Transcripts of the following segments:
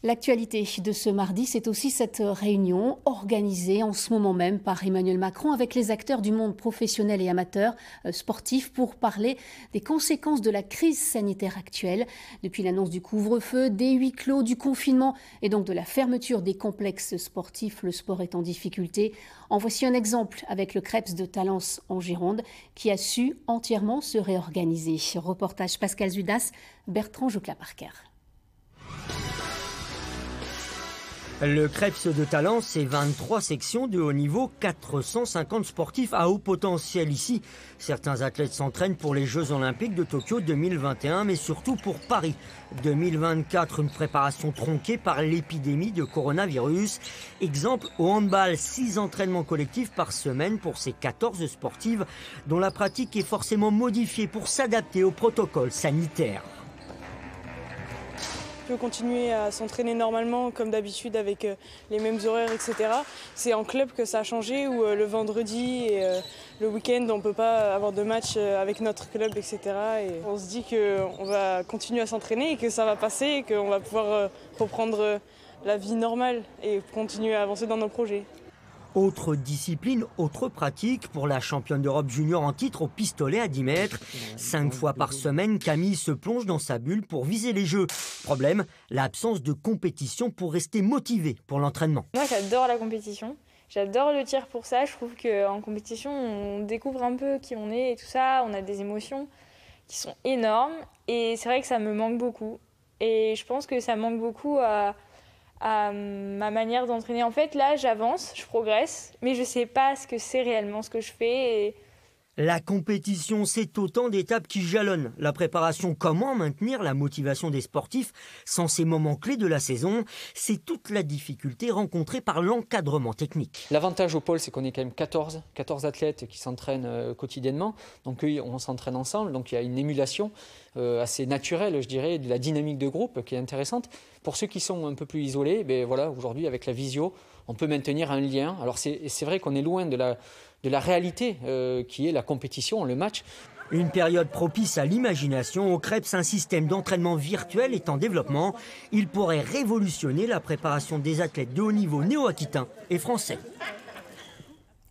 L'actualité de ce mardi, c'est aussi cette réunion organisée en ce moment même par Emmanuel Macron avec les acteurs du monde professionnel et amateur sportif pour parler des conséquences de la crise sanitaire actuelle. Depuis l'annonce du couvre-feu, des huis clos, du confinement et donc de la fermeture des complexes sportifs, le sport est en difficulté. En voici un exemple avec le Krebs de Talence en Gironde qui a su entièrement se réorganiser. Reportage Pascal Zudas, Bertrand Jocla-Parker. Le Krebs de Talence, c'est 23 sections de haut niveau, 450 sportifs à haut potentiel ici. Certains athlètes s'entraînent pour les Jeux Olympiques de Tokyo 2021, mais surtout pour Paris 2024. Une préparation tronquée par l'épidémie de coronavirus. Exemple, au handball, 6 entraînements collectifs par semaine pour ces 14 sportives, dont la pratique est forcément modifiée pour s'adapter au protocole sanitaire. On peut continuer à s'entraîner normalement comme d'habitude avec les mêmes horaires, etc. C'est en club que ça a changé où le vendredi et le week-end on ne peut pas avoir de match avec notre club, etc. Et on se dit qu'on va continuer à s'entraîner et que ça va passer et qu'on va pouvoir reprendre la vie normale et continuer à avancer dans nos projets. Autre discipline, autre pratique pour la championne d'Europe junior en titre au pistolet à 10 mètres. 5 fois par semaine, Camille se plonge dans sa bulle pour viser les Jeux. Problème, l'absence de compétition pour rester motivée pour l'entraînement. Moi, j'adore la compétition. J'adore le tir pour ça. Je trouve qu'en compétition, on découvre un peu qui on est et tout ça. On a des émotions qui sont énormes. Et c'est vrai que ça me manque beaucoup. Et je pense que ça manque beaucoup à ma manière d'entraîner. En fait, là, j'avance, je progresse, mais je ne sais pas ce que c'est réellement ce que je fais. Et... La compétition, c'est autant d'étapes qui jalonnent la préparation. Comment maintenir la motivation des sportifs sans ces moments clés de la saison? C'est toute la difficulté rencontrée par l'encadrement technique. L'avantage au pôle, c'est qu'on est quand même 14 athlètes qui s'entraînent quotidiennement. Donc on s'entraîne ensemble, donc il y a une émulation assez naturelle, je dirais, de la dynamique de groupe qui est intéressante. Pour ceux qui sont un peu plus isolés, voilà, aujourd'hui avec la visio, on peut maintenir un lien. Alors c'est vrai qu'on est loin de la réalité qui est la compétition, le match. Une période propice à l'imagination. Au Krebs, un système d'entraînement virtuel est en développement. Il pourrait révolutionner la préparation des athlètes de haut niveau néo-aquitains et français.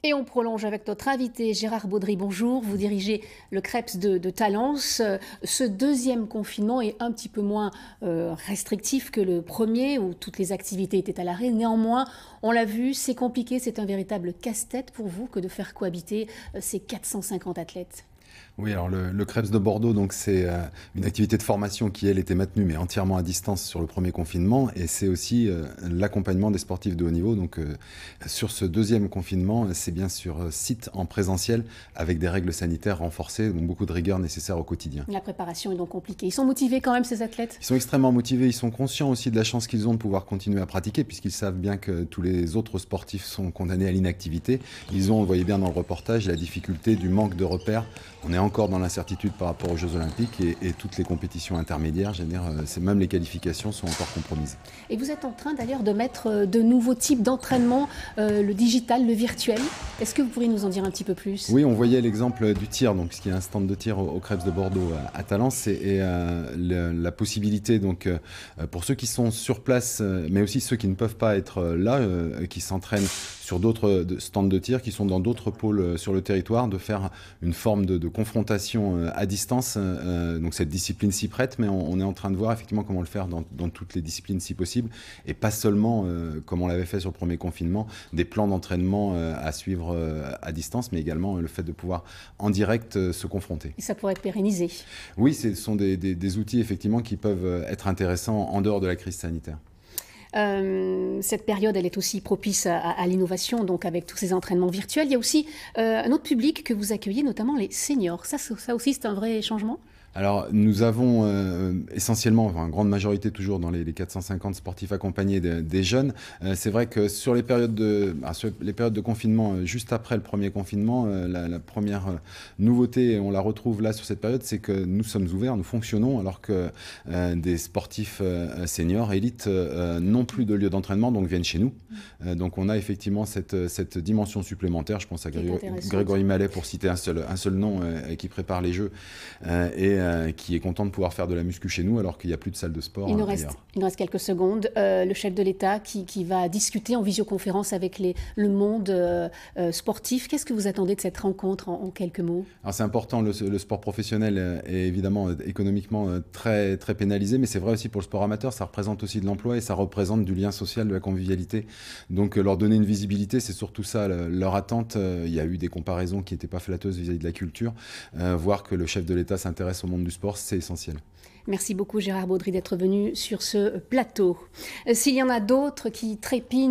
Et on prolonge avec notre invité Gérard Baudry. Bonjour, vous dirigez le Krebs de Talence. Ce deuxième confinement est un petit peu moins restrictif que le premier où toutes les activités étaient à l'arrêt. Néanmoins, on l'a vu, c'est compliqué, c'est un véritable casse-tête pour vous que de faire cohabiter ces 450 athlètes. Oui, alors le Krebs de Bordeaux, donc c'est une activité de formation qui, elle, était maintenue, mais entièrement à distance sur le premier confinement. Et c'est aussi l'accompagnement des sportifs de haut niveau. Donc sur ce deuxième confinement, c'est bien sur site en présentiel avec des règles sanitaires renforcées, donc beaucoup de rigueur nécessaire au quotidien. La préparation est donc compliquée. Ils sont motivés quand même, ces athlètes? Ils sont extrêmement motivés. Ils sont conscients aussi de la chance qu'ils ont de pouvoir continuer à pratiquer, puisqu'ils savent bien que tous les autres sportifs sont condamnés à l'inactivité. Ils ont, on le voyait bien dans le reportage, la difficulté du manque de repères. On est encore dans l'incertitude par rapport aux Jeux Olympiques et toutes les compétitions intermédiaires, même les qualifications sont encore compromises. Et vous êtes en train d'ailleurs de mettre de nouveaux types d'entraînement, le digital, le virtuel. Est-ce que vous pourriez nous en dire un petit peu plus? Oui, on voyait l'exemple du tir, donc, ce qui est un stand de tir au Krebs de Bordeaux à Talence et la possibilité donc, pour ceux qui sont sur place, mais aussi ceux qui ne peuvent pas être là, qui s'entraînent sur d'autres stands de tir, qui sont dans d'autres pôles sur le territoire, de faire une forme de confrontation à distance. Donc cette discipline s'y prête, mais on est en train de voir effectivement comment le faire dans toutes les disciplines si possible, et pas seulement, comme on l'avait fait sur le premier confinement, des plans d'entraînement à suivre à distance, mais également le fait de pouvoir en direct se confronter. Et ça pourrait être pérennisé? Oui, ce sont des outils effectivement qui peuvent être intéressants en dehors de la crise sanitaire. Cette période, elle est aussi propice à l'innovation, donc avec tous ces entraînements virtuels. Il y a aussi un autre public que vous accueillez, notamment les seniors. Ça aussi, c'est un vrai changement? Alors, nous avons essentiellement, en grande majorité toujours dans les 450 sportifs accompagnés des jeunes. C'est vrai que sur les périodes de confinement, juste après le premier confinement, la première nouveauté, et on la retrouve là sur cette période, c'est que nous sommes ouverts, nous fonctionnons, alors que des sportifs seniors, élites, n'ont plus de lieu d'entraînement, donc viennent chez nous. Donc on a effectivement cette dimension supplémentaire. Je pense à Grégory Mallet pour citer un seul nom qui prépare les Jeux. Et qui est content de pouvoir faire de la muscu chez nous alors qu'il n'y a plus de salle de sport il nous ailleurs. reste quelques secondes. Le chef de l'État qui va discuter en visioconférence avec le monde sportif. Qu'est-ce que vous attendez de cette rencontre en quelques mots? Alors c'est important, le sport professionnel est évidemment économiquement très, très pénalisé, mais c'est vrai aussi pour le sport amateur, ça représente aussi de l'emploi et ça représente du lien social, de la convivialité. Donc leur donner une visibilité, c'est surtout ça leur attente. Il y a eu des comparaisons qui n'étaient pas flatteuses vis-à-vis de la culture. Voir que le chef de l'État s'intéresse au monde du sport, c'est essentiel. Merci beaucoup Gérard Baudry d'être venu sur ce plateau. S'il y en a d'autres qui trépignent